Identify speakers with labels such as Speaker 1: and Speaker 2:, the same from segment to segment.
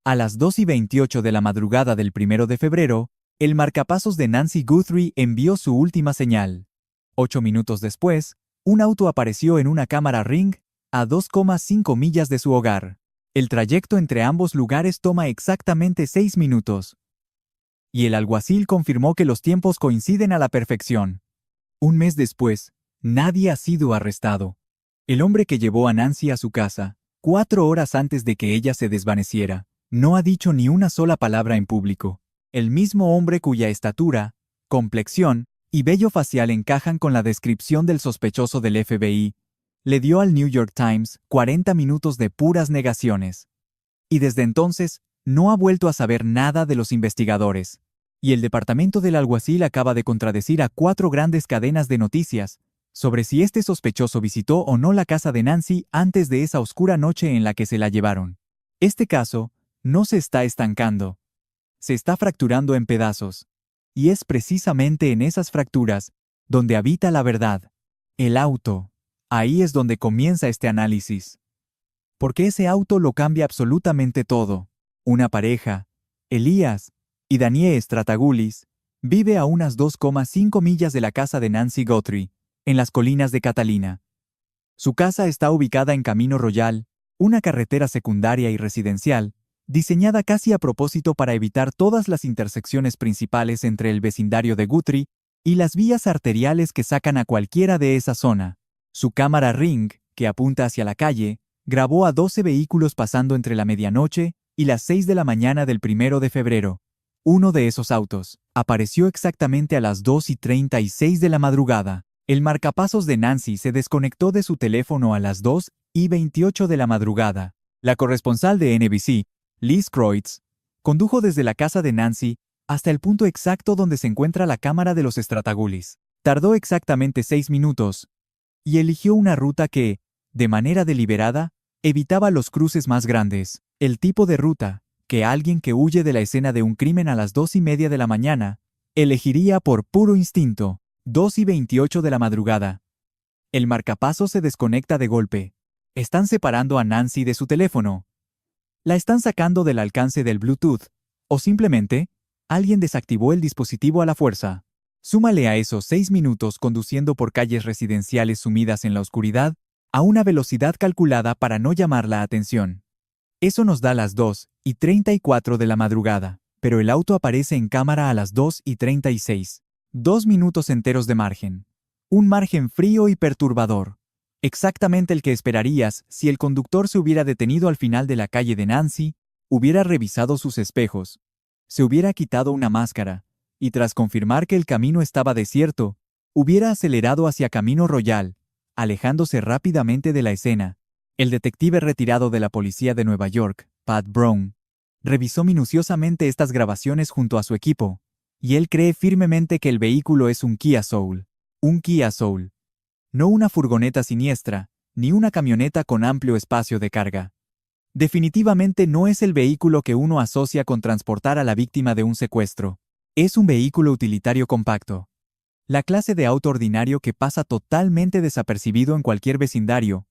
Speaker 1: A las 2:28 de la madrugada del 1 de febrero, el marcapasos de Nancy Guthrie envió su última señal. 8 minutos después, un auto apareció en una cámara Ring a 2,5 millas de su hogar. El trayecto entre ambos lugares toma exactamente 6 minutos. Y el alguacil confirmó que los tiempos coinciden a la perfección. Un mes después, nadie ha sido arrestado. El hombre que llevó a Nancy a su casa, 4 horas antes de que ella se desvaneciera, no ha dicho ni una sola palabra en público. El mismo hombre cuya estatura, complexión y vello facial encajan con la descripción del sospechoso del FBI, le dio al New York Times 40 minutos de puras negaciones. Y desde entonces, no ha vuelto a saber nada de los investigadores. Y el departamento del alguacil acaba de contradecir a 4 grandes cadenas de noticias sobre si este sospechoso visitó o no la casa de Nancy antes de esa oscura noche en la que se la llevaron. Este caso no se está estancando. Se está fracturando en pedazos. Y es precisamente en esas fracturas donde habita la verdad. El auto. Ahí es donde comienza este análisis. Porque ese auto lo cambia absolutamente todo. Una pareja, Elías y Danielle Stratagoulis, vive a unas 2,5 millas de la casa de Nancy Guthrie, en las colinas de Catalina. Su casa está ubicada en Camino Royal, una carretera secundaria y residencial, diseñada casi a propósito para evitar todas las intersecciones principales entre el vecindario de Guthrie y las vías arteriales que sacan a cualquiera de esa zona. Su cámara Ring, que apunta hacia la calle, grabó a 12 vehículos pasando entre la medianoche y las 6 de la mañana del 1 de febrero. Uno de esos autos apareció exactamente a las 2:36 de la madrugada. El marcapasos de Nancy se desconectó de su teléfono a las 2:28 de la madrugada. La corresponsal de NBC, Liz Kreutz, condujo desde la casa de Nancy hasta el punto exacto donde se encuentra la cámara de los Stratagoulis. Tardó exactamente 6 minutos y eligió una ruta que, de manera deliberada, evitaba los cruces más grandes. El tipo de ruta que alguien que huye de la escena de un crimen a las 2:30 de la mañana elegiría por puro instinto. 2:28 de la madrugada. El marcapasos se desconecta de golpe. Están separando a Nancy de su teléfono. La están sacando del alcance del Bluetooth. O simplemente, alguien desactivó el dispositivo a la fuerza. Súmale a esos 6 minutos conduciendo por calles residenciales sumidas en la oscuridad, a una velocidad calculada para no llamar la atención. Eso nos da las 2:34 de la madrugada, pero el auto aparece en cámara a las 2:36. 2 minutos enteros de margen. Un margen frío y perturbador. Exactamente el que esperarías si el conductor se hubiera detenido al final de la calle de Nancy, hubiera revisado sus espejos, se hubiera quitado una máscara, y tras confirmar que el camino estaba desierto, hubiera acelerado hacia Camino Royal, alejándose rápidamente de la escena. El detective retirado de la policía de Nueva York, Pat Brown, revisó minuciosamente estas grabaciones junto a su equipo, y él cree firmemente que el vehículo es un Kia Soul. Un Kia Soul. No una furgoneta siniestra, ni una camioneta con amplio espacio de carga. Definitivamente no es el vehículo que uno asocia con transportar a la víctima de un secuestro. Es un vehículo utilitario compacto. La clase de auto ordinario que pasa totalmente desapercibido en cualquier vecindario,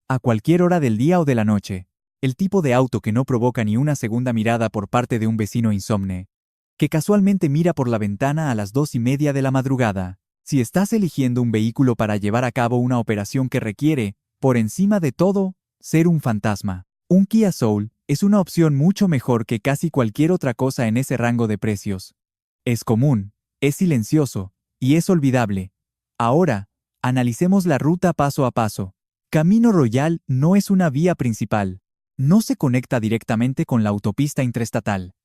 Speaker 1: a cualquier hora del día o de la noche. El tipo de auto que no provoca ni una segunda mirada por parte de un vecino insomne, que casualmente mira por la ventana a las 2:30 de la madrugada. Si estás eligiendo un vehículo para llevar a cabo una operación que requiere, por encima de todo, ser un fantasma, un Kia Soul es una opción mucho mejor que casi cualquier otra cosa en ese rango de precios. Es común, es silencioso, y es olvidable. Ahora, analicemos la ruta paso a paso. Camino Royal no es una vía principal. No se conecta directamente con la autopista interestatal.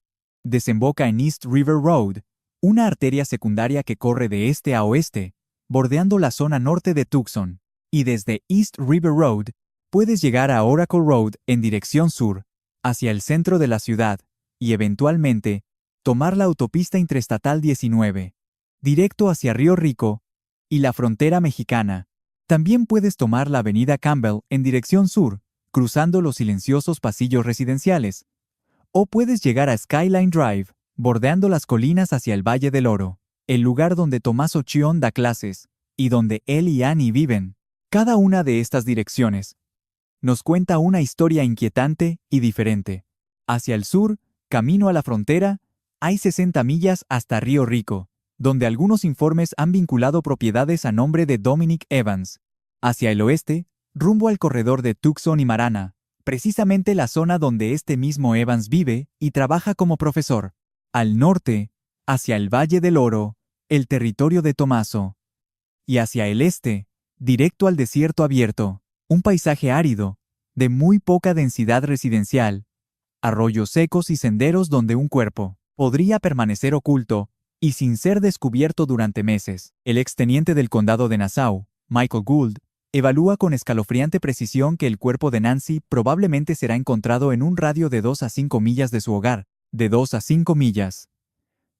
Speaker 1: Desemboca en East River Road, una arteria secundaria que corre de este a oeste, bordeando la zona norte de Tucson, y desde East River Road puedes llegar a Oracle Road en dirección sur, hacia el centro de la ciudad, y eventualmente tomar la autopista interestatal 19, directo hacia Río Rico y la frontera mexicana. También puedes tomar la avenida Campbell en dirección sur, cruzando los silenciosos pasillos residenciales. O puedes llegar a Skyline Drive, bordeando las colinas hacia el Valle del Oro, el lugar donde Tommaso Chion da clases, y donde él y Annie viven. Cada una de estas direcciones nos cuenta una historia inquietante y diferente. Hacia el sur, camino a la frontera, hay 60 millas hasta Río Rico, donde algunos informes han vinculado propiedades a nombre de Dominic Evans. Hacia el oeste, rumbo al corredor de Tucson y Marana, precisamente la zona donde este mismo Evans vive y trabaja como profesor. Al norte, hacia el Valle del Oro, el territorio de Tomaso. Y hacia el este, directo al desierto abierto, un paisaje árido, de muy poca densidad residencial, arroyos secos y senderos donde un cuerpo podría permanecer oculto y sin ser descubierto durante meses. El exteniente del condado de Nassau, Michael Gould, evalúa con escalofriante precisión que el cuerpo de Nancy probablemente será encontrado en un radio de 2 a 5 millas de su hogar, de 2 a 5 millas.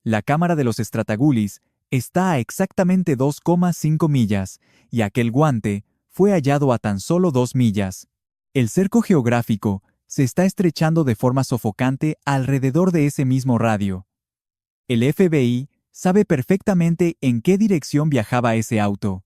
Speaker 1: La cámara de los Stratagulis está a exactamente 2,5 millas, y aquel guante fue hallado a tan solo 2 millas. El cerco geográfico se está estrechando de forma sofocante alrededor de ese mismo radio. El FBI sabe perfectamente en qué dirección viajaba ese auto,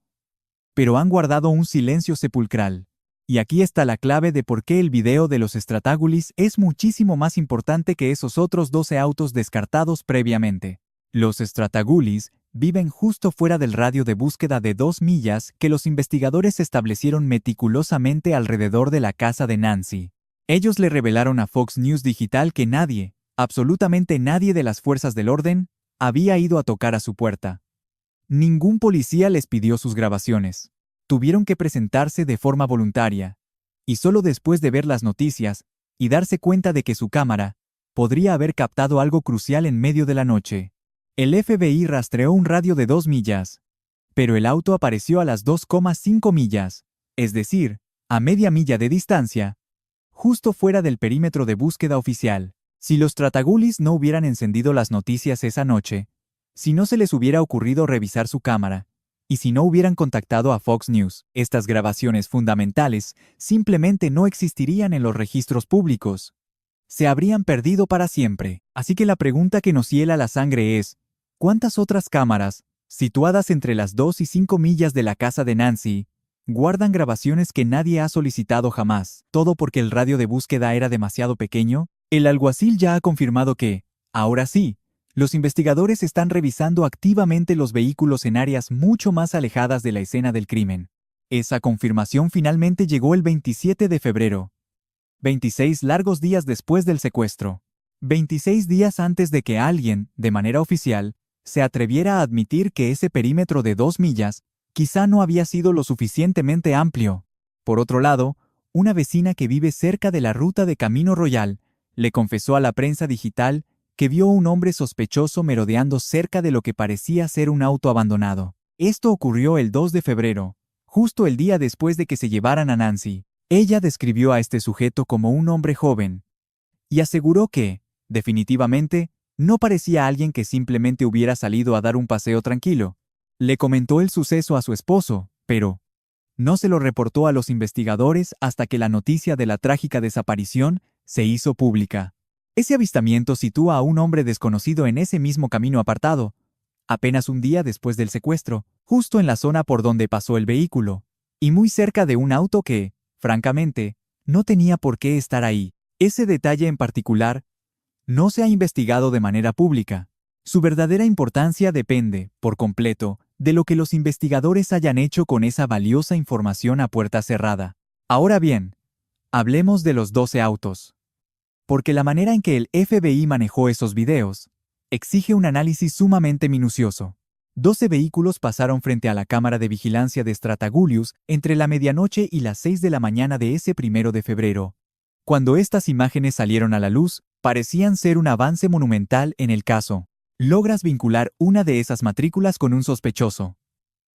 Speaker 1: pero han guardado un silencio sepulcral. Y aquí está la clave de por qué el video de los Stratagulis es muchísimo más importante que esos otros 12 autos descartados previamente. Los Stratagulis viven justo fuera del radio de búsqueda de 2 millas que los investigadores establecieron meticulosamente alrededor de la casa de Nancy. Ellos le revelaron a Fox News Digital que nadie, absolutamente nadie de las fuerzas del orden, había ido a tocar a su puerta. Ningún policía les pidió sus grabaciones. Tuvieron que presentarse de forma voluntaria, y solo después de ver las noticias y darse cuenta de que su cámara podría haber captado algo crucial en medio de la noche. El FBI rastreó un radio de 2 millas, pero el auto apareció a las 2,5 millas, es decir, a media milla de distancia, justo fuera del perímetro de búsqueda oficial. Si los Stratagulis no hubieran encendido las noticias esa noche, si no se les hubiera ocurrido revisar su cámara, y si no hubieran contactado a Fox News, estas grabaciones fundamentales simplemente no existirían en los registros públicos. Se habrían perdido para siempre. Así que la pregunta que nos hiela la sangre es, ¿cuántas otras cámaras, situadas entre las 2 y 5 millas de la casa de Nancy, guardan grabaciones que nadie ha solicitado jamás? ¿Todo porque el radio de búsqueda era demasiado pequeño? El alguacil ya ha confirmado que, ahora sí, los investigadores están revisando activamente los vehículos en áreas mucho más alejadas de la escena del crimen. Esa confirmación finalmente llegó el 27 de febrero. 26 largos días después del secuestro. 26 días antes de que alguien, de manera oficial, se atreviera a admitir que ese perímetro de 2 millas quizá no había sido lo suficientemente amplio. Por otro lado, una vecina que vive cerca de la ruta de Camino Royal le confesó a la prensa digital que vio a un hombre sospechoso merodeando cerca de lo que parecía ser un auto abandonado. Esto ocurrió el 2 de febrero, justo el día después de que se llevaran a Nancy. Ella describió a este sujeto como un hombre joven y aseguró que, definitivamente, no parecía alguien que simplemente hubiera salido a dar un paseo tranquilo. Le comentó el suceso a su esposo, pero no se lo reportó a los investigadores hasta que la noticia de la trágica desaparición se hizo pública. Ese avistamiento sitúa a un hombre desconocido en ese mismo camino apartado, apenas un día después del secuestro, justo en la zona por donde pasó el vehículo, y muy cerca de un auto que, francamente, no tenía por qué estar ahí. Ese detalle en particular no se ha investigado de manera pública. Su verdadera importancia depende, por completo, de lo que los investigadores hayan hecho con esa valiosa información a puerta cerrada. Ahora bien, hablemos de los 12 autos. Porque la manera en que el FBI manejó esos videos exige un análisis sumamente minucioso. 12 vehículos pasaron frente a la cámara de vigilancia de Stratagulius entre la medianoche y las 6 de la mañana de ese 1 de febrero. Cuando estas imágenes salieron a la luz, parecían ser un avance monumental en el caso. Logras vincular una de esas matrículas con un sospechoso,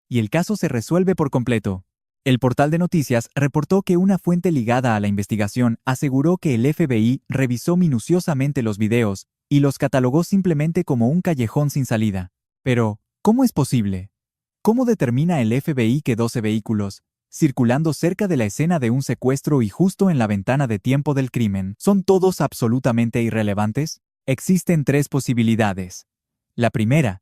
Speaker 1: y el caso se resuelve por completo. El portal de noticias reportó que una fuente ligada a la investigación aseguró que el FBI revisó minuciosamente los videos y los catalogó simplemente como un callejón sin salida. Pero, ¿cómo es posible? ¿Cómo determina el FBI que 12 vehículos, circulando cerca de la escena de un secuestro y justo en la ventana de tiempo del crimen, son todos absolutamente irrelevantes? Existen 3 posibilidades. La primera,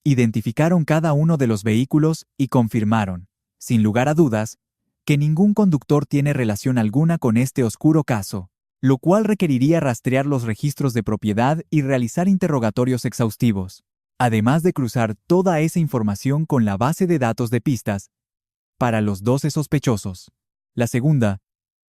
Speaker 1: identificaron cada uno de los vehículos y confirmaron, sin lugar a dudas, que ningún conductor tiene relación alguna con este oscuro caso. lo cual requeriría rastrear los registros de propiedad y realizar interrogatorios exhaustivos, además de cruzar toda esa información con la base de datos de pistas para los 12 sospechosos. La segunda,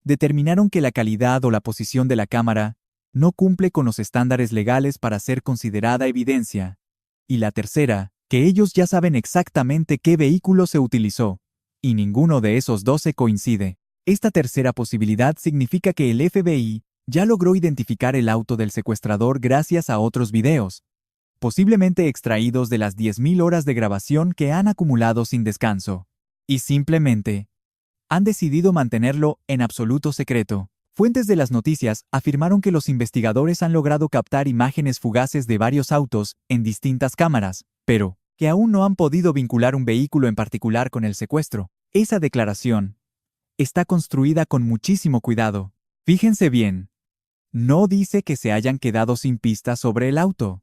Speaker 1: determinaron que la calidad o la posición de la cámara no cumple con los estándares legales para ser considerada evidencia. Y la tercera, que ellos ya saben exactamente qué vehículo se utilizó, y ninguno de esos 12 coincide. Esta tercera posibilidad significa que el FBI ya logró identificar el auto del secuestrador gracias a otros videos, posiblemente extraídos de las 10.000 horas de grabación que han acumulado sin descanso. Y simplemente han decidido mantenerlo en absoluto secreto. Fuentes de las noticias afirmaron que los investigadores han logrado captar imágenes fugaces de varios autos en distintas cámaras, pero que aún no han podido vincular un vehículo en particular con el secuestro. Esa declaración está construida con muchísimo cuidado. Fíjense bien, no dice que se hayan quedado sin pistas sobre el auto.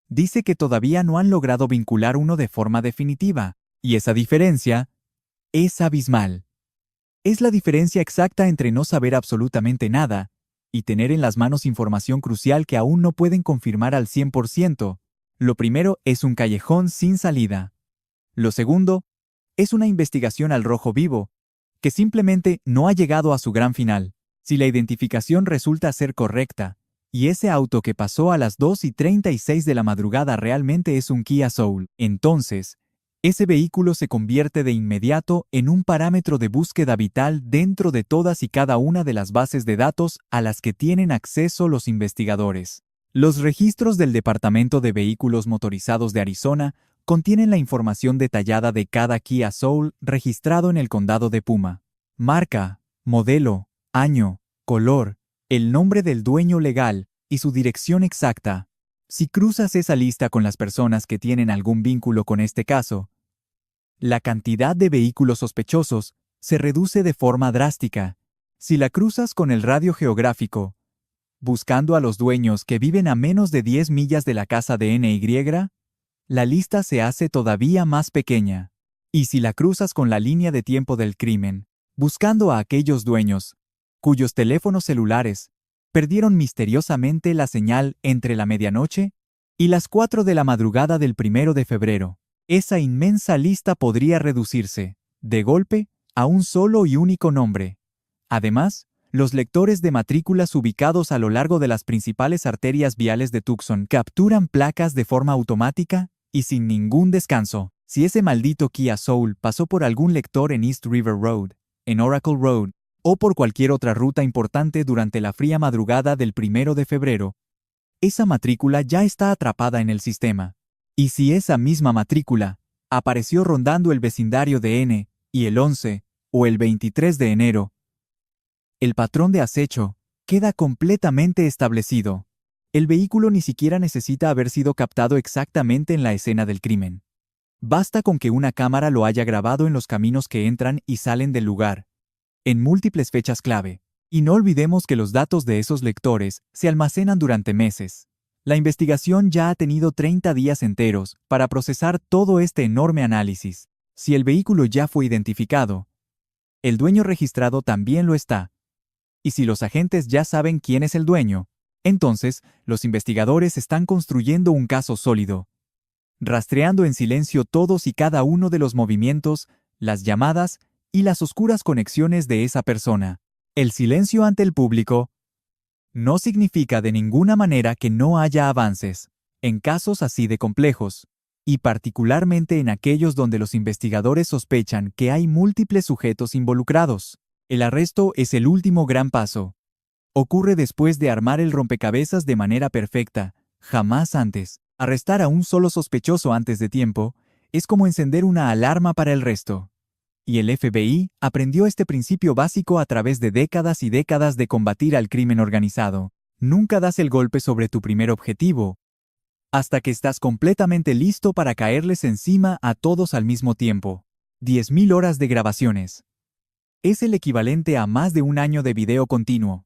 Speaker 1: Dice que todavía no han logrado vincular uno de forma definitiva, y esa diferencia es abismal. Es la diferencia exacta entre no saber absolutamente nada y tener en las manos información crucial que aún no pueden confirmar al 100%. Lo primero es un callejón sin salida. Lo segundo es una investigación al rojo vivo, que simplemente no ha llegado a su gran final. Si la identificación resulta ser correcta, y ese auto que pasó a las 2:36 de la madrugada realmente es un Kia Soul, entonces ese vehículo se convierte de inmediato en un parámetro de búsqueda vital dentro de todas y cada una de las bases de datos a las que tienen acceso los investigadores. Los registros del Departamento de Vehículos Motorizados de Arizona contienen la información detallada de cada Kia Soul registrado en el condado de Puma. Marca, modelo, año, color, el nombre del dueño legal y su dirección exacta. Si cruzas esa lista con las personas que tienen algún vínculo con este caso, la cantidad de vehículos sospechosos se reduce de forma drástica. Si la cruzas con el radio geográfico, buscando a los dueños que viven a menos de 10 millas de la casa de NY, la lista se hace todavía más pequeña. Y si la cruzas con la línea de tiempo del crimen, buscando a aquellos dueños cuyos teléfonos celulares perdieron misteriosamente la señal entre la medianoche y las 4 de la madrugada del 1 de febrero. Esa inmensa lista podría reducirse, de golpe, a un solo y único nombre. Además, los lectores de matrículas ubicados a lo largo de las principales arterias viales de Tucson capturan placas de forma automática y sin ningún descanso. Si ese maldito Kia Soul pasó por algún lector en East River Road, en Oracle Road, o por cualquier otra ruta importante durante la fría madrugada del 1 de febrero, esa matrícula ya está atrapada en el sistema. Y si esa misma matrícula apareció rondando el vecindario de N y el 11 o el 23 de enero, el patrón de acecho queda completamente establecido. El vehículo ni siquiera necesita haber sido captado exactamente en la escena del crimen. Basta con que una cámara lo haya grabado en los caminos que entran y salen del lugar, en múltiples fechas clave. Y no olvidemos que los datos de esos lectores se almacenan durante meses. La investigación ya ha tenido 30 días enteros para procesar todo este enorme análisis. Si el vehículo ya fue identificado, el dueño registrado también lo está. Y si los agentes ya saben quién es el dueño, entonces los investigadores están construyendo un caso sólido, rastreando en silencio todos y cada uno de los movimientos, las llamadas y las oscuras conexiones de esa persona. El silencio ante el público no significa de ninguna manera que no haya avances. En casos así de complejos, y particularmente en aquellos donde los investigadores sospechan que hay múltiples sujetos involucrados, el arresto es el último gran paso. Ocurre después de armar el rompecabezas de manera perfecta, jamás antes. Arrestar a un solo sospechoso antes de tiempo es como encender una alarma para el resto. Y el FBI aprendió este principio básico a través de décadas y décadas de combatir al crimen organizado. Nunca das el golpe sobre tu primer objetivo hasta que estás completamente listo para caerles encima a todos al mismo tiempo. 10.000 horas de grabaciones. Es el equivalente a más de un año de video continuo.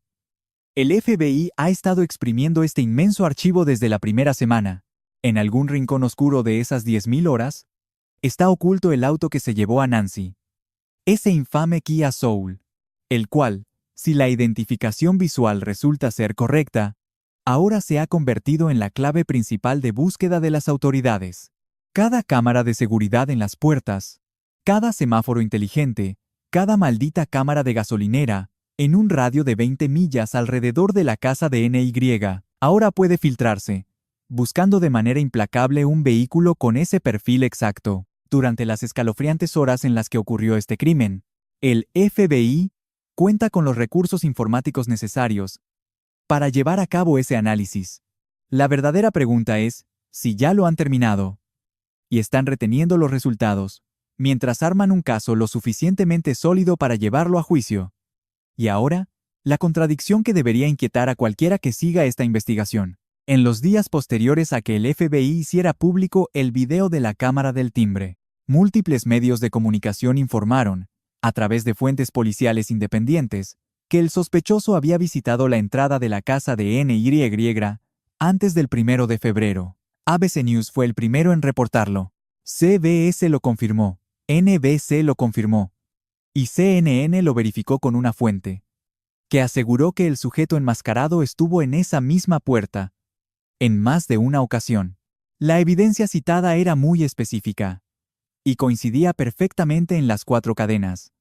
Speaker 1: El FBI ha estado exprimiendo este inmenso archivo desde la primera semana. En algún rincón oscuro de esas 10.000 horas, está oculto el auto que se llevó a Nancy. Ese infame Kia Soul, el cual Si la identificación visual resulta ser correcta, ahora se ha convertido en la clave principal de búsqueda de las autoridades. Cada cámara de seguridad en las puertas, cada semáforo inteligente, cada maldita cámara de gasolinera, en un radio de 20 millas alrededor de la casa de NY, ahora puede filtrarse, buscando de manera implacable un vehículo con ese perfil exacto. Durante las escalofriantes horas en las que ocurrió este crimen, el FBI cuenta con los recursos informáticos necesarios para llevar a cabo ese análisis. La verdadera pregunta es si ya lo han terminado y están reteniendo los resultados, mientras arman un caso lo suficientemente sólido para llevarlo a juicio. Y ahora, la contradicción que debería inquietar a cualquiera que siga esta investigación. En los días posteriores a que el FBI hiciera público el video de la cámara del timbre, múltiples medios de comunicación informaron, a través de fuentes policiales independientes, que el sospechoso había visitado la entrada de la casa de NY antes del 1 de febrero. ABC News fue el primero en reportarlo. CBS lo confirmó, NBC lo confirmó, y CNN lo verificó con una fuente, que aseguró que el sujeto enmascarado estuvo en esa misma puerta, en más de una ocasión. La evidencia citada era muy específica, y coincidía perfectamente en las 4 cadenas.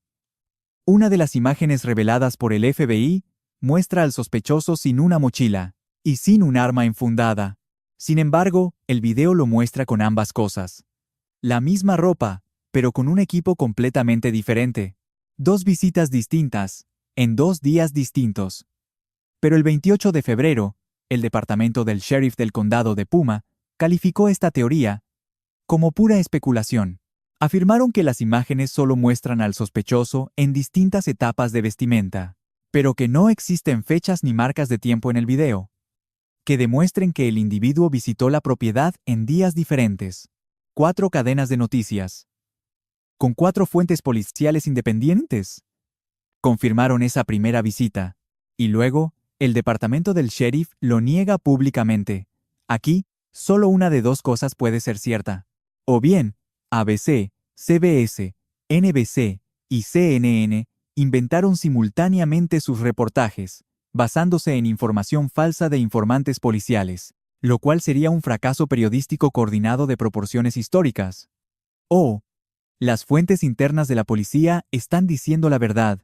Speaker 1: Una de las imágenes reveladas por el FBI muestra al sospechoso sin una mochila y sin un arma enfundada. Sin embargo, el video lo muestra con ambas cosas. La misma ropa, pero con un equipo completamente diferente. 2 visitas distintas, en 2 días distintos. Pero el 28 de febrero, el departamento del sheriff del condado de Puma calificó esta teoría como pura especulación. Afirmaron que las imágenes solo muestran al sospechoso en distintas etapas de vestimenta, pero que no existen fechas ni marcas de tiempo en el video que demuestren que el individuo visitó la propiedad en días diferentes. 4 cadenas de noticias, con 4 fuentes policiales independientes, confirmaron esa primera visita, y luego, el departamento del sheriff lo niega públicamente. Aquí, solo una de 2 cosas puede ser cierta. O bien, ABC, CBS, NBC y CNN inventaron simultáneamente sus reportajes, basándose en información falsa de informantes policiales, lo cual sería un fracaso periodístico coordinado de proporciones históricas. O, las fuentes internas de la policía están diciendo la verdad,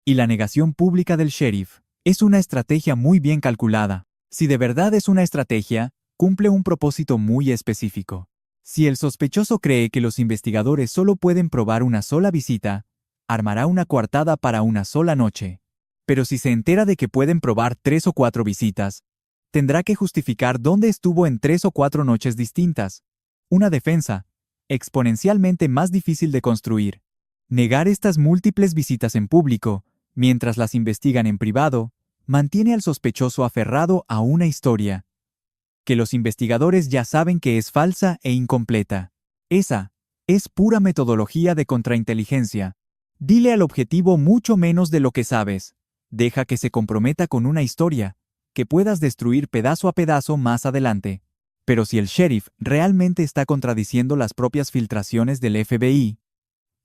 Speaker 1: y la negación pública del sheriff es una estrategia muy bien calculada. Si de verdad es una estrategia, cumple un propósito muy específico. Si el sospechoso cree que los investigadores solo pueden probar una sola visita, armará una coartada para una sola noche. Pero si se entera de que pueden probar 3 o 4 visitas, tendrá que justificar dónde estuvo en 3 o 4 noches distintas. Una defensa, exponencialmente más difícil de construir. Negar estas múltiples visitas en público, mientras las investigan en privado, mantiene al sospechoso aferrado a una historia que los investigadores ya saben que es falsa e incompleta. Esa es pura metodología de contrainteligencia. Dile al objetivo mucho menos de lo que sabes. Deja que se comprometa con una historia que puedas destruir pedazo a pedazo más adelante. Pero si el sheriff realmente está contradiciendo las propias filtraciones del FBI,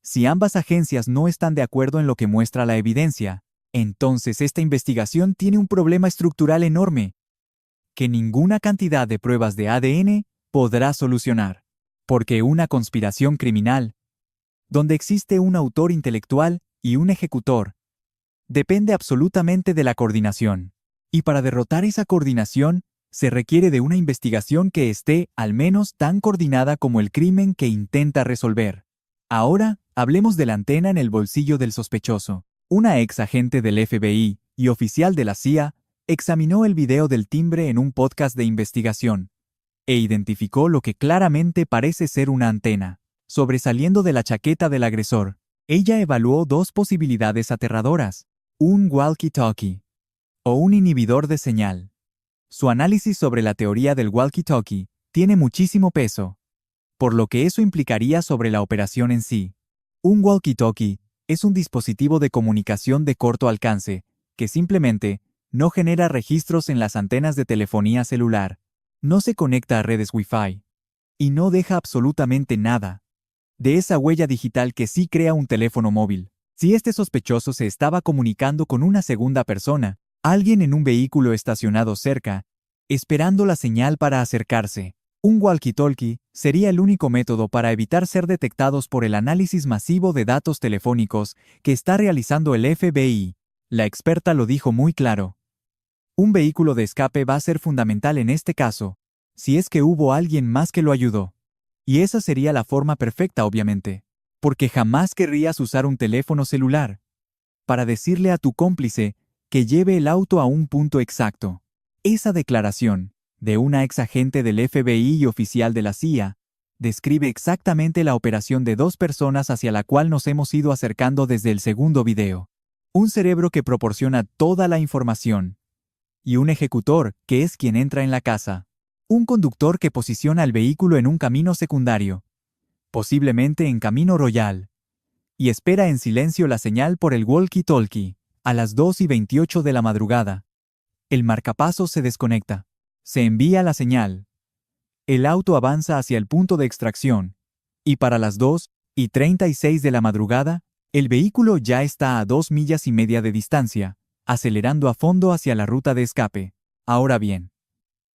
Speaker 1: si ambas agencias no están de acuerdo en lo que muestra la evidencia, entonces esta investigación tiene un problema estructural enorme que ninguna cantidad de pruebas de ADN podrá solucionar. Porque una conspiración criminal, donde existe un autor intelectual y un ejecutor, depende absolutamente de la coordinación. Y para derrotar esa coordinación, se requiere de una investigación que esté al menos tan coordinada como el crimen que intenta resolver. Ahora, hablemos de la antena en el bolsillo del sospechoso. Una ex agente del FBI y oficial de la CIA examinó el video del timbre en un podcast de investigación e identificó lo que claramente parece ser una antena, sobresaliendo de la chaqueta del agresor. Ella evaluó 2 posibilidades aterradoras: un walkie-talkie o un inhibidor de señal. Su análisis sobre la teoría del walkie-talkie tiene muchísimo peso, por lo que eso implicaría sobre la operación en sí. Un walkie-talkie es un dispositivo de comunicación de corto alcance que simplemente no genera registros en las antenas de telefonía celular, no se conecta a redes Wi-Fi y no deja absolutamente nada de esa huella digital que sí crea un teléfono móvil. Si este sospechoso se estaba comunicando con una segunda persona, alguien en un vehículo estacionado cerca, esperando la señal para acercarse, un walkie-talkie sería el único método para evitar ser detectados por el análisis masivo de datos telefónicos que está realizando el FBI. La experta lo dijo muy claro. Un vehículo de escape va a ser fundamental en este caso, si es que hubo alguien más que lo ayudó. Y esa sería la forma perfecta, obviamente, porque jamás querrías usar un teléfono celular para decirle a tu cómplice que lleve el auto a un punto exacto. Esa declaración, de una ex agente del FBI y oficial de la CIA, describe exactamente la operación de dos personas hacia la cual nos hemos ido acercando desde el segundo video. Un cerebro que proporciona toda la información, y un ejecutor que es quien entra en la casa. Un conductor que posiciona el vehículo en un camino secundario, posiblemente en Camino Royal, y espera en silencio la señal por el walkie-talkie. A las 2:28 de la madrugada, el marcapasos se desconecta. Se envía la señal. El auto avanza hacia el punto de extracción, y para las 2:36 de la madrugada, el vehículo ya está a 2,5 millas de distancia, acelerando a fondo hacia la ruta de escape. Ahora bien,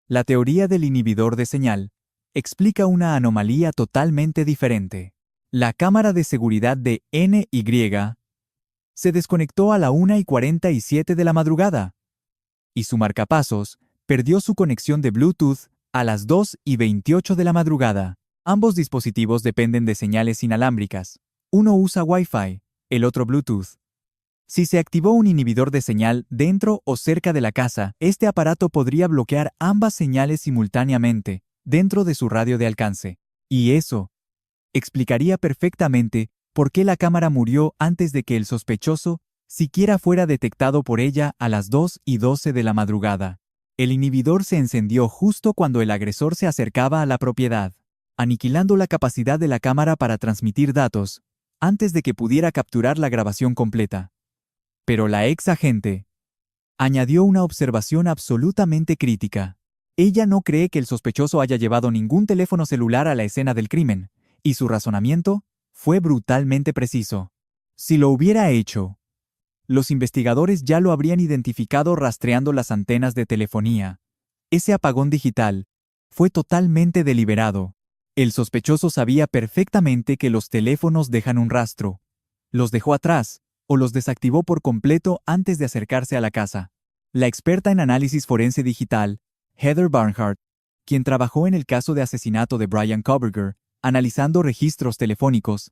Speaker 1: la teoría del inhibidor de señal explica una anomalía totalmente diferente. La cámara de seguridad de NY se desconectó a la 1:47 de la madrugada, y su marcapasos perdió su conexión de Bluetooth a las 2:28 de la madrugada. Ambos dispositivos dependen de señales inalámbricas. Uno usa Wi-Fi, el otro Bluetooth. Si se activó un inhibidor de señal dentro o cerca de la casa, este aparato podría bloquear ambas señales simultáneamente, dentro de su radio de alcance. Y eso explicaría perfectamente por qué la cámara murió antes de que el sospechoso siquiera fuera detectado por ella a las 2:12 de la madrugada. El inhibidor se encendió justo cuando el agresor se acercaba a la propiedad, aniquilando la capacidad de la cámara para transmitir datos, antes de que pudiera capturar la grabación completa. Pero la ex agente añadió una observación absolutamente crítica. Ella no cree que el sospechoso haya llevado ningún teléfono celular a la escena del crimen, y su razonamiento fue brutalmente preciso. Si lo hubiera hecho, los investigadores ya lo habrían identificado rastreando las antenas de telefonía. Ese apagón digital fue totalmente deliberado. El sospechoso sabía perfectamente que los teléfonos dejan un rastro. Los dejó atrás o los desactivó por completo antes de acercarse a la casa. La experta en análisis forense digital, Heather Barnhart, quien trabajó en el caso de asesinato de Bryan Kohberger, analizando registros telefónicos,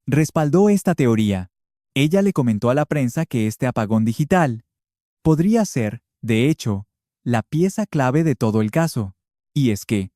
Speaker 1: respaldó esta teoría. Ella le comentó a la prensa que este apagón digital podría ser, de hecho, la pieza clave de todo el caso. Y es que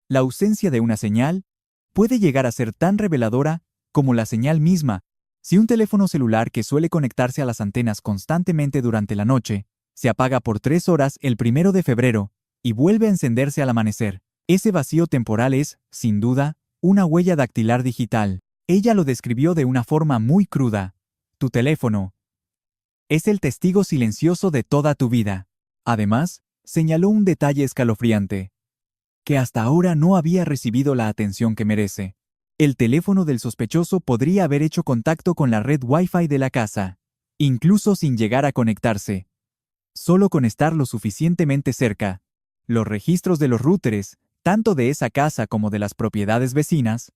Speaker 1: la ausencia de una señal puede llegar a ser tan reveladora como la señal misma. Si un teléfono celular que suele conectarse a las antenas constantemente durante la noche se apaga por 3 horas el 1 de febrero y vuelve a encenderse al amanecer, ese vacío temporal es, sin duda, una huella dactilar digital. Ella lo describió de una forma muy cruda. Tu teléfono es el testigo silencioso de toda tu vida. Además, señaló un detalle escalofriante, que hasta ahora no había recibido la atención que merece. El teléfono del sospechoso podría haber hecho contacto con la red Wi-Fi de la casa, incluso sin llegar a conectarse. Solo con estar lo suficientemente cerca. Los registros de los routers, tanto de esa casa como de las propiedades vecinas,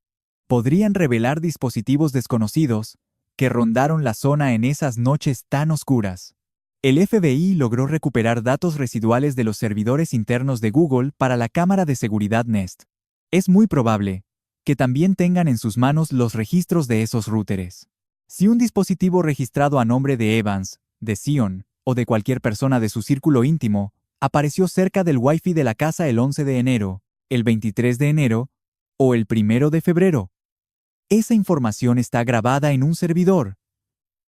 Speaker 1: podrían revelar dispositivos desconocidos que rondaron la zona en esas noches tan oscuras. El FBI logró recuperar datos residuales de los servidores internos de Google para la cámara de seguridad Nest. Es muy probable que también tengan en sus manos los registros de esos routers. Si un dispositivo registrado a nombre de Evans, de Sion o de cualquier persona de su círculo íntimo apareció cerca del Wi-Fi de la casa el 11 de enero, el 23 de enero o el 1 de febrero, esa información está grabada en un servidor,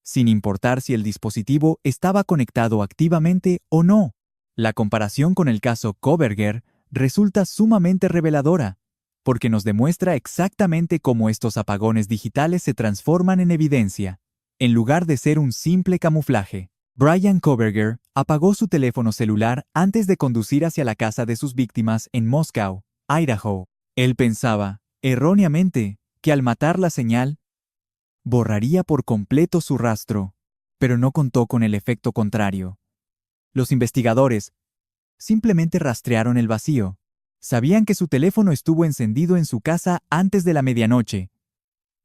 Speaker 1: sin importar si el dispositivo estaba conectado activamente o no. La comparación con el caso Kohberger resulta sumamente reveladora, porque nos demuestra exactamente cómo estos apagones digitales se transforman en evidencia, en lugar de ser un simple camuflaje. Bryan Kohberger apagó su teléfono celular antes de conducir hacia la casa de sus víctimas en Moscow, Idaho. Él pensaba, erróneamente, que al matar la señal, borraría por completo su rastro, pero no contó con el efecto contrario. Los investigadores simplemente rastrearon el vacío. Sabían que su teléfono estuvo encendido en su casa antes de la medianoche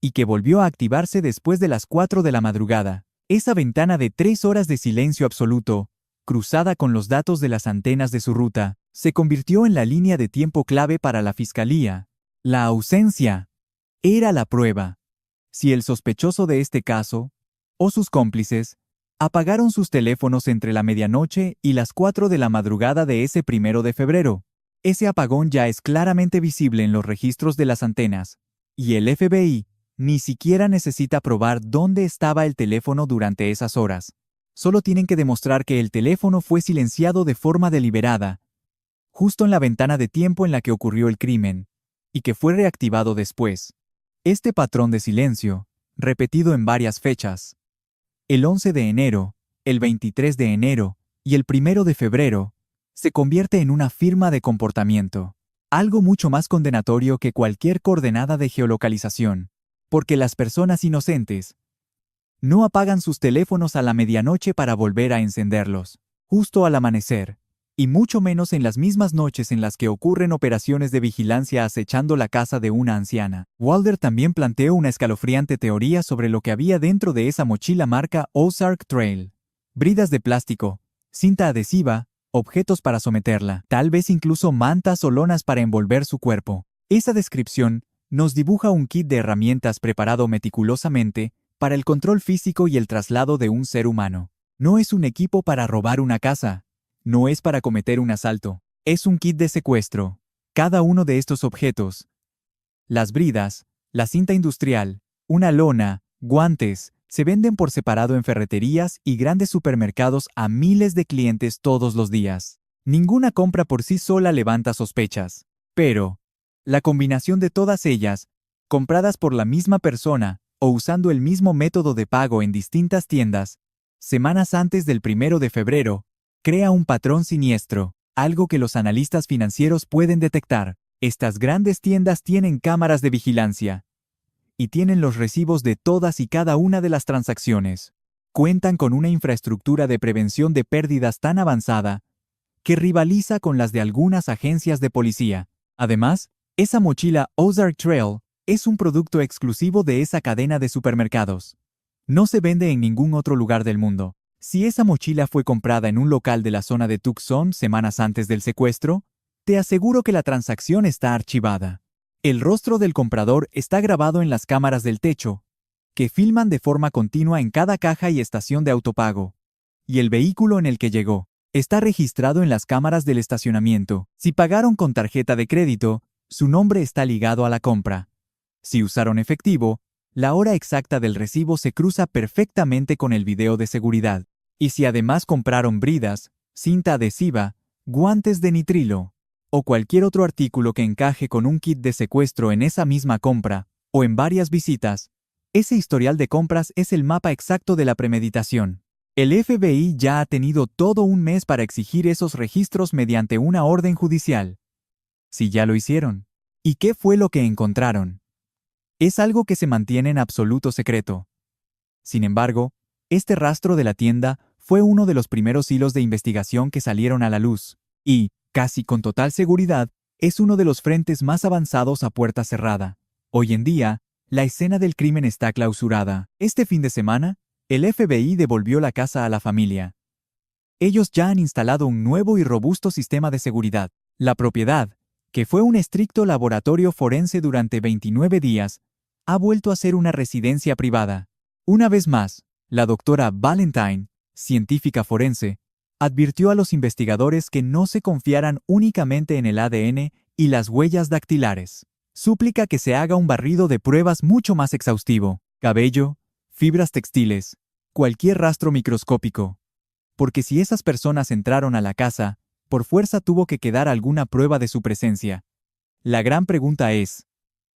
Speaker 1: y que volvió a activarse después de las 4 de la madrugada. Esa ventana de 3 horas de silencio absoluto, cruzada con los datos de las antenas de su ruta, se convirtió en la línea de tiempo clave para la fiscalía. La ausencia era la prueba. Si el sospechoso de este caso, o sus cómplices, apagaron sus teléfonos entre la medianoche y las 4 de la madrugada de ese 1 de febrero, ese apagón ya es claramente visible en los registros de las antenas, y el FBI ni siquiera necesita probar dónde estaba el teléfono durante esas horas. Solo tienen que demostrar que el teléfono fue silenciado de forma deliberada, justo en la ventana de tiempo en la que ocurrió el crimen, y que fue reactivado después. Este patrón de silencio, repetido en varias fechas, el 11 de enero, el 23 de enero y el 1 de febrero, se convierte en una firma de comportamiento, algo mucho más condenatorio que cualquier coordenada de geolocalización, porque las personas inocentes no apagan sus teléfonos a la medianoche para volver a encenderlos, justo al amanecer, y mucho menos en las mismas noches en las que ocurren operaciones de vigilancia acechando la casa de una anciana. Walder también planteó una escalofriante teoría sobre lo que había dentro de esa mochila marca Ozark Trail: bridas de plástico, cinta adhesiva, objetos para someterla, tal vez incluso mantas o lonas para envolver su cuerpo. Esa descripción nos dibuja un kit de herramientas preparado meticulosamente para el control físico y el traslado de un ser humano. No es un equipo para robar una casa. No es para cometer un asalto. Es un kit de secuestro. Cada uno de estos objetos, las bridas, la cinta industrial, una lona, guantes, se venden por separado en ferreterías y grandes supermercados a miles de clientes todos los días. Ninguna compra por sí sola levanta sospechas. Pero la combinación de todas ellas, compradas por la misma persona o usando el mismo método de pago en distintas tiendas, semanas antes del 1 de febrero, crea un patrón siniestro, algo que los analistas financieros pueden detectar. Estas grandes tiendas tienen cámaras de vigilancia y tienen los recibos de todas y cada una de las transacciones. Cuentan con una infraestructura de prevención de pérdidas tan avanzada que rivaliza con las de algunas agencias de policía. Además, esa mochila Ozark Trail es un producto exclusivo de esa cadena de supermercados. No se vende en ningún otro lugar del mundo. Si esa mochila fue comprada en un local de la zona de Tucson semanas antes del secuestro, te aseguro que la transacción está archivada. El rostro del comprador está grabado en las cámaras del techo, que filman de forma continua en cada caja y estación de autopago. Y el vehículo en el que llegó está registrado en las cámaras del estacionamiento. Si pagaron con tarjeta de crédito, su nombre está ligado a la compra. Si usaron efectivo, la hora exacta del recibo se cruza perfectamente con el video de seguridad. Y si además compraron bridas, cinta adhesiva, guantes de nitrilo, o cualquier otro artículo que encaje con un kit de secuestro en esa misma compra, o en varias visitas, ese historial de compras es el mapa exacto de la premeditación. El FBI ya ha tenido todo un mes para exigir esos registros mediante una orden judicial. Si ya lo hicieron. ¿Y qué fue lo que encontraron? Es algo que se mantiene en absoluto secreto. Sin embargo, este rastro de la tienda fue uno de los primeros hilos de investigación que salieron a la luz, y, casi con total seguridad, es uno de los frentes más avanzados a puerta cerrada. Hoy en día, la escena del crimen está clausurada. Este fin de semana, el FBI devolvió la casa a la familia. Ellos ya han instalado un nuevo y robusto sistema de seguridad. La propiedad, que fue un estricto laboratorio forense durante 29 días, ha vuelto a ser una residencia privada. Una vez más, la doctora Valentine, científica forense, advirtió a los investigadores que no se confiaran únicamente en el ADN y las huellas dactilares. Súplica que se haga un barrido de pruebas mucho más exhaustivo: cabello, fibras textiles, cualquier rastro microscópico. Porque si esas personas entraron a la casa, por fuerza tuvo que quedar alguna prueba de su presencia. La gran pregunta es: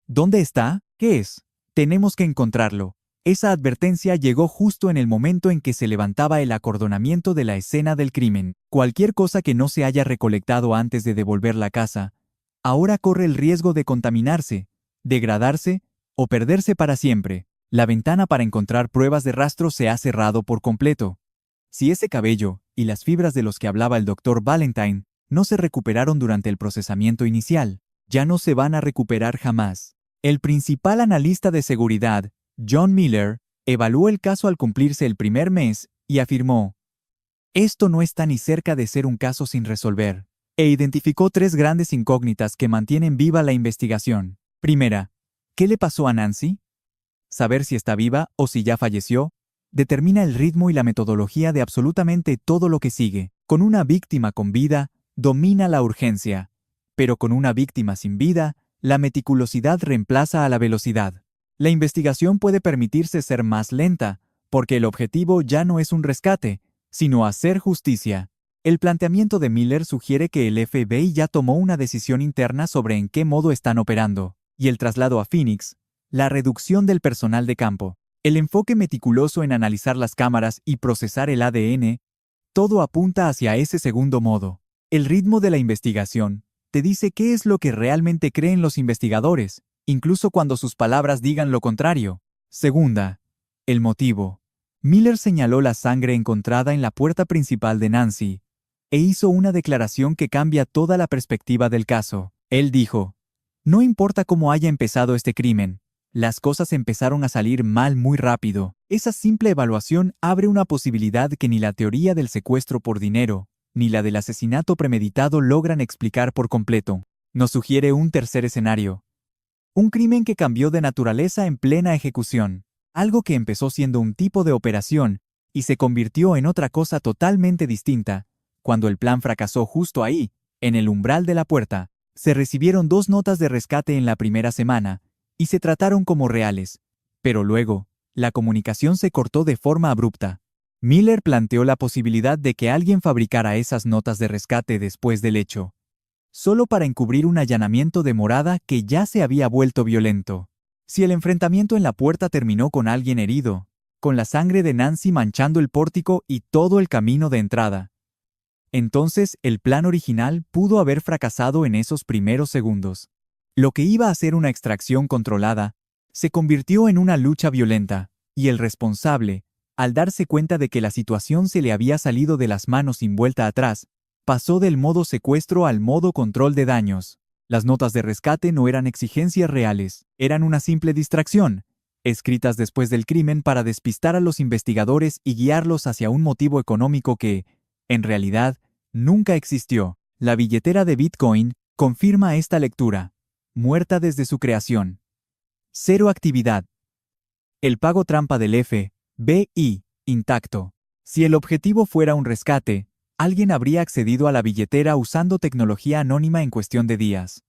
Speaker 1: ¿dónde está? ¿Qué es? Tenemos que encontrarlo. Esa advertencia llegó justo en el momento en que se levantaba el acordonamiento de la escena del crimen. Cualquier cosa que no se haya recolectado antes de devolver la casa, ahora corre el riesgo de contaminarse, degradarse o perderse para siempre. La ventana para encontrar pruebas de rastro se ha cerrado por completo. Si ese cabello y las fibras de los que hablaba el Dr. Valentine no se recuperaron durante el procesamiento inicial, ya no se van a recuperar jamás. El principal analista de seguridad, John Miller, evaluó el caso al cumplirse el primer mes y afirmó: "Esto no está ni cerca de ser un caso sin resolver", e identificó 3 grandes incógnitas que mantienen viva la investigación. Primera, ¿qué le pasó a Nancy? Saber si está viva o si ya falleció determina el ritmo y la metodología de absolutamente todo lo que sigue. Con una víctima con vida, domina la urgencia, pero con una víctima sin vida, la meticulosidad reemplaza a la velocidad. La investigación puede permitirse ser más lenta, porque el objetivo ya no es un rescate, sino hacer justicia. El planteamiento de Miller sugiere que el FBI ya tomó una decisión interna sobre en qué modo están operando, y el traslado a Phoenix, la reducción del personal de campo, el enfoque meticuloso en analizar las cámaras y procesar el ADN, todo apunta hacia ese segundo modo. El ritmo de la investigación te dice qué es lo que realmente creen los investigadores, incluso cuando sus palabras digan lo contrario. Segunda, el motivo. Miller señaló la sangre encontrada en la puerta principal de Nancy e hizo una declaración que cambia toda la perspectiva del caso. Él dijo: "No importa cómo haya empezado este crimen, las cosas empezaron a salir mal muy rápido. Esa simple evaluación abre una posibilidad que ni la teoría del secuestro por dinero, ni la del asesinato premeditado logran explicar por completo. Nos sugiere un tercer escenario. Un crimen que cambió de naturaleza en plena ejecución. Algo que empezó siendo un tipo de operación y se convirtió en otra cosa totalmente distinta. Cuando el plan fracasó justo ahí, en el umbral de la puerta, se recibieron 2 notas de rescate en la primera semana, y se trataron como reales. Pero luego, la comunicación se cortó de forma abrupta. Miller planteó la posibilidad de que alguien fabricara esas notas de rescate después del hecho, solo para encubrir un allanamiento de morada que ya se había vuelto violento. Si el enfrentamiento en la puerta terminó con alguien herido, con la sangre de Nancy manchando el pórtico y todo el camino de entrada, entonces el plan original pudo haber fracasado en esos primeros segundos. Lo que iba a ser una extracción controlada se convirtió en una lucha violenta, y el responsable, al darse cuenta de que la situación se le había salido de las manos sin vuelta atrás, pasó del modo secuestro al modo control de daños. Las notas de rescate no eran exigencias reales, eran una simple distracción, escritas después del crimen para despistar a los investigadores y guiarlos hacia un motivo económico que, en realidad, nunca existió. La billetera de Bitcoin confirma esta lectura. Muerta desde su creación. Cero actividad. El pago trampa del FBI, intacto. Si el objetivo fuera un rescate, alguien habría accedido a la billetera usando tecnología anónima en cuestión de días.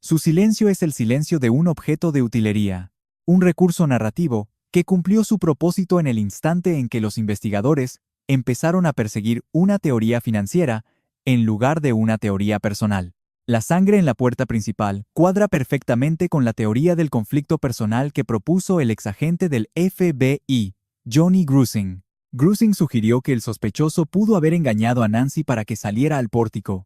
Speaker 1: Su silencio es el silencio de un objeto de utilería, un recurso narrativo que cumplió su propósito en el instante en que los investigadores empezaron a perseguir una teoría financiera en lugar de una teoría personal. La sangre en la puerta principal cuadra perfectamente con la teoría del conflicto personal que propuso el exagente del FBI, Johnny Grusing. Grusing sugirió que el sospechoso pudo haber engañado a Nancy para que saliera al pórtico,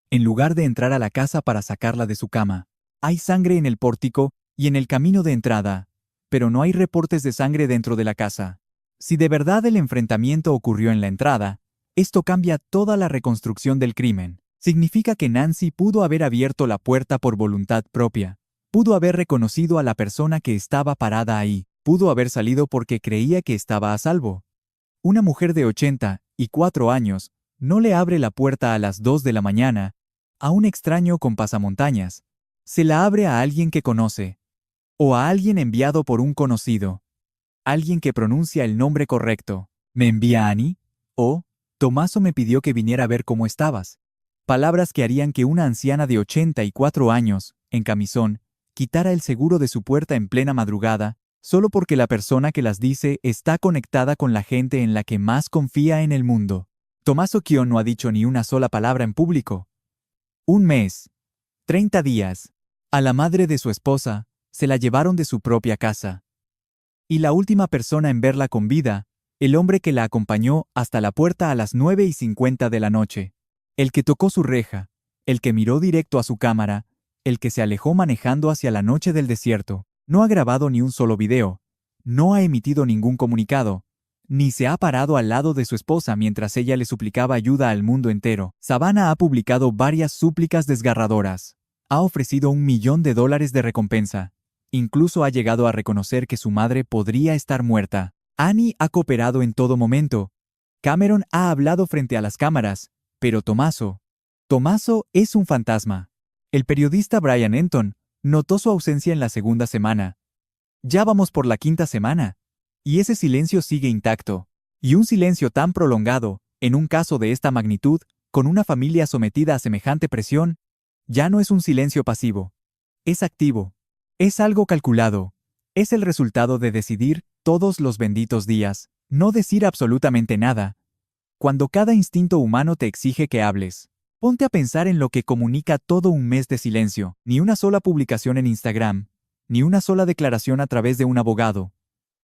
Speaker 1: en lugar de entrar a la casa para sacarla de su cama. Hay sangre en el pórtico y en el camino de entrada, pero no hay reportes de sangre dentro de la casa. Si de verdad el enfrentamiento ocurrió en la entrada, esto cambia toda la reconstrucción del crimen. Significa que Nancy pudo haber abierto la puerta por voluntad propia, pudo haber reconocido a la persona que estaba parada ahí, pudo haber salido porque creía que estaba a salvo. Una mujer de 84 años no le abre la puerta a las 2 de la mañana a un extraño con pasamontañas. Se la abre a alguien que conoce, o a alguien enviado por un conocido. Alguien que pronuncia el nombre correcto. ¿Me envía Annie? O, Tomaso me pidió que viniera a ver cómo estabas. Palabras que harían que una anciana de 84 años, en camisón, quitara el seguro de su puerta en plena madrugada, solo porque la persona que las dice está conectada con la gente en la que más confía en el mundo. Tomaso Kion no ha dicho ni una sola palabra en público. 1 mes. 30 días. A la madre de su esposa se la llevaron de su propia casa. Y la última persona en verla con vida, el hombre que la acompañó hasta la puerta a las 9:50 de la noche. El que tocó su reja, el que miró directo a su cámara, el que se alejó manejando hacia la noche del desierto. No ha grabado ni un solo video, No ha emitido ningún comunicado, ni se ha parado al lado de su esposa mientras ella le suplicaba ayuda al mundo entero. Savannah ha publicado varias súplicas desgarradoras. Ha ofrecido $1 millón de recompensa. Incluso ha llegado a reconocer que su madre podría estar muerta. Annie ha cooperado en todo momento. Cameron ha hablado frente a las cámaras, pero Tommaso es un fantasma. El periodista Brian Enton notó su ausencia en la segunda semana. Ya vamos por la quinta semana. Y ese silencio sigue intacto. Y un silencio tan prolongado, en un caso de esta magnitud, con una familia sometida a semejante presión, ya no es un silencio pasivo. Es activo. Es algo calculado. Es el resultado de decidir, todos los benditos días, no decir absolutamente nada. Cuando cada instinto humano te exige que hables, ponte a pensar en lo que comunica todo un mes de silencio. Ni una sola publicación en Instagram, ni una sola declaración a través de un abogado,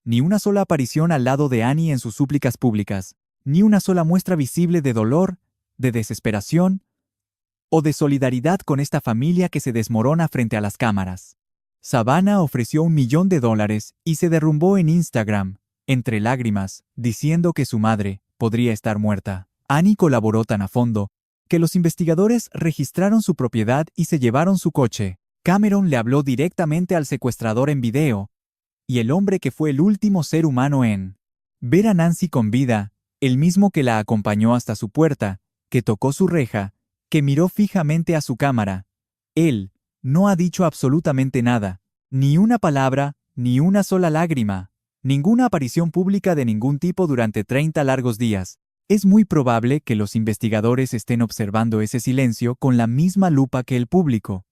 Speaker 1: ni una sola aparición al lado de Annie en sus súplicas públicas, ni una sola muestra visible de dolor, de desesperación o de solidaridad con esta familia que se desmorona frente a las cámaras. Savannah ofreció $1 millón y se derrumbó en Instagram, entre lágrimas, diciendo que su madre podría estar muerta. Annie colaboró tan a fondo que los investigadores registraron su propiedad y se llevaron su coche. Cameron le habló directamente al secuestrador en video, y el hombre que fue el último ser humano en ver a Nancy con vida, el mismo que la acompañó hasta su puerta, que tocó su reja, que miró fijamente a su cámara. Él no ha dicho absolutamente nada, ni una palabra, ni una sola lágrima, ninguna aparición pública de ningún tipo durante 30 largos días. Es muy probable que los investigadores estén observando ese silencio con la misma lupa que el público,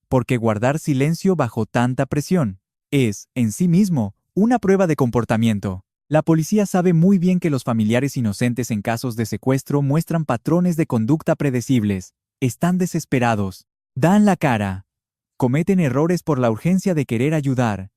Speaker 1: porque guardar silencio bajo tanta presión es, en sí mismo, una prueba de comportamiento. La policía sabe muy bien que los familiares inocentes en casos de secuestro muestran patrones de conducta predecibles, están desesperados, dan la cara, cometen errores por la urgencia de querer ayudar.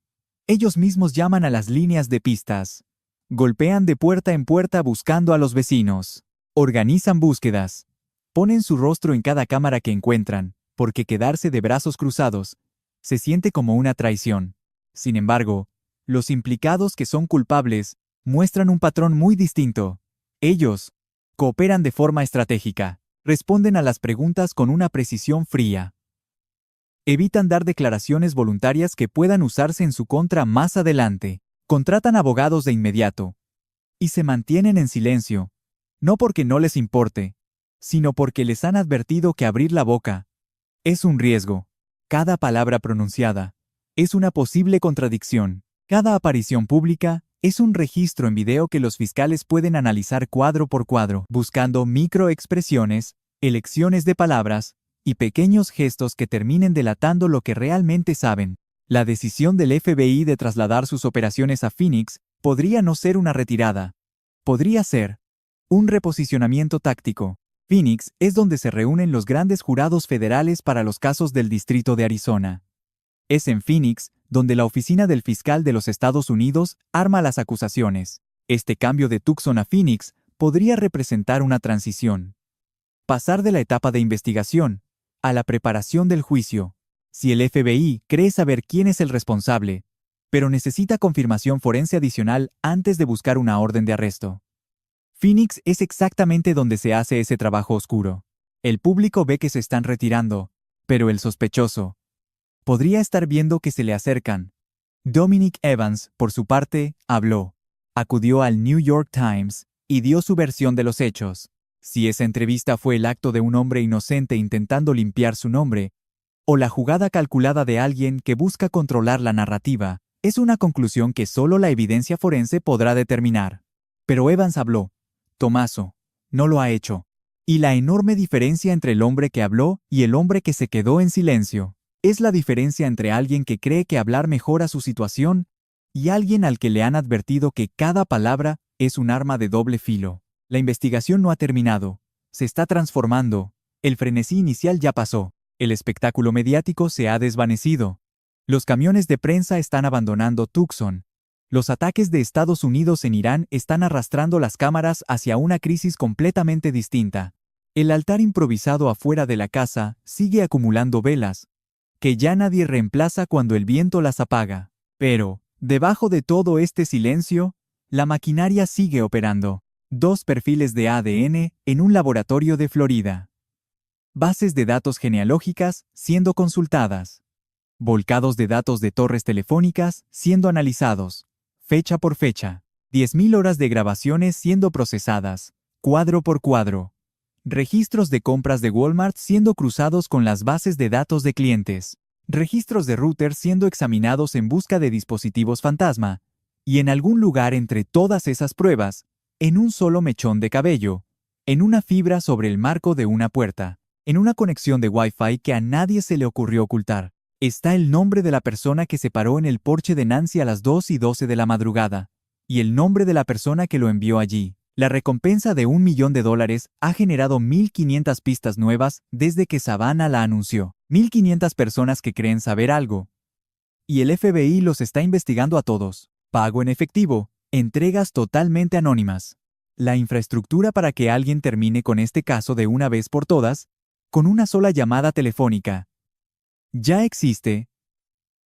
Speaker 1: Ellos mismos llaman a las líneas de pistas, golpean de puerta en puerta buscando a los vecinos, organizan búsquedas, ponen su rostro en cada cámara que encuentran, porque quedarse de brazos cruzados se siente como una traición. Sin embargo, los implicados que son culpables muestran un patrón muy distinto. Ellos cooperan de forma estratégica, responden a las preguntas con una precisión fría. Evitan dar declaraciones voluntarias que puedan usarse en su contra más adelante. Contratan abogados de inmediato. Y se mantienen en silencio, no porque no les importe, sino porque les han advertido que abrir la boca es un riesgo. Cada palabra pronunciada es una posible contradicción. Cada aparición pública es un registro en video que los fiscales pueden analizar cuadro por cuadro, buscando microexpresiones, elecciones de palabras y pequeños gestos que terminen delatando lo que realmente saben. La decisión del FBI de trasladar sus operaciones a Phoenix podría no ser una retirada. Podría ser un reposicionamiento táctico. Phoenix es donde se reúnen los grandes jurados federales para los casos del Distrito de Arizona. Es en Phoenix donde la oficina del fiscal de los Estados Unidos arma las acusaciones. Este cambio de Tucson a Phoenix podría representar una transición. Pasar de la etapa de investigación a la preparación del juicio. Si el FBI cree saber quién es el responsable, pero necesita confirmación forense adicional antes de buscar una orden de arresto. Phoenix es exactamente donde se hace ese trabajo oscuro. El público ve que se están retirando, pero el sospechoso podría estar viendo que se le acercan. Dominic Evans, por su parte, habló. Acudió al New York Times y dio su versión de los hechos. Si esa entrevista fue el acto de un hombre inocente intentando limpiar su nombre, o la jugada calculada de alguien que busca controlar la narrativa, es una conclusión que solo la evidencia forense podrá determinar. Pero Evans habló. Tommaso no lo ha hecho. Y la enorme diferencia entre el hombre que habló y el hombre que se quedó en silencio es la diferencia entre alguien que cree que hablar mejora su situación y alguien al que le han advertido que cada palabra es un arma de doble filo. La investigación no ha terminado. Se está transformando. El frenesí inicial ya pasó. El espectáculo mediático se ha desvanecido. Los camiones de prensa están abandonando Tucson. Los ataques de Estados Unidos en Irán están arrastrando las cámaras hacia una crisis completamente distinta. El altar improvisado afuera de la casa sigue acumulando velas, que ya nadie reemplaza cuando el viento las apaga. Pero, Debajo de todo este silencio, la maquinaria sigue operando. 2 perfiles de ADN en un laboratorio de Florida. Bases de datos genealógicas siendo consultadas. Volcados de datos de torres telefónicas siendo analizados. Fecha por fecha. 10.000 horas de grabaciones siendo procesadas. Cuadro por cuadro. Registros de compras de Walmart siendo cruzados con las bases de datos de clientes. Registros de routers siendo examinados en busca de dispositivos fantasma. Y en algún lugar entre todas esas pruebas, en un solo mechón de cabello, en una fibra sobre el marco de una puerta, en una conexión de Wi-Fi que a nadie se le ocurrió ocultar, está el nombre de la persona que se paró en el porche de Nancy a las 2:12 de la madrugada, y el nombre de la persona que lo envió allí. La recompensa de $1 millón ha generado 1.500 pistas nuevas desde que Savannah la anunció. 1.500 personas que creen saber algo. Y el FBI los está investigando a todos. Pago en efectivo, entregas totalmente anónimas. La infraestructura para que alguien termine con este caso de una vez por todas, con una sola llamada telefónica, ya existe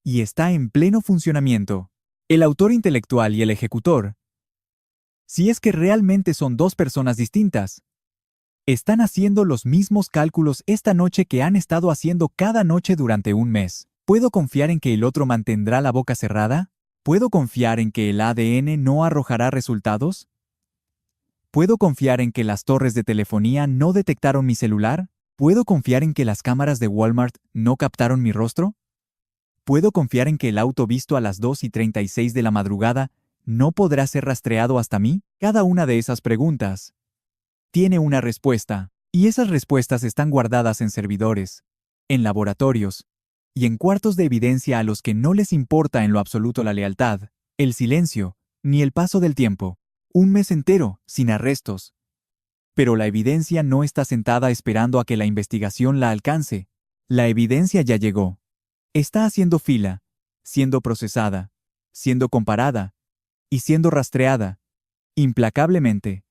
Speaker 1: y está en pleno funcionamiento. El autor intelectual y el ejecutor, si es que realmente son 2 personas distintas, están haciendo los mismos cálculos esta noche que han estado haciendo cada noche durante un mes. ¿Puedo confiar en que el otro mantendrá la boca cerrada? ¿Puedo confiar en que el ADN no arrojará resultados? ¿Puedo confiar en que las torres de telefonía no detectaron mi celular? ¿Puedo confiar en que las cámaras de Walmart no captaron mi rostro? ¿Puedo confiar en que el auto visto a las 2:36 de la madrugada no podrá ser rastreado hasta mí? Cada una de esas preguntas tiene una respuesta, y esas respuestas están guardadas en servidores, en laboratorios, y en cuartos de evidencia a los que no les importa en lo absoluto la lealtad, el silencio, ni el paso del tiempo. Un mes entero, sin arrestos. Pero la evidencia no está sentada esperando a que la investigación la alcance. La evidencia ya llegó. Está haciendo fila, siendo procesada, siendo comparada, y siendo rastreada, implacablemente.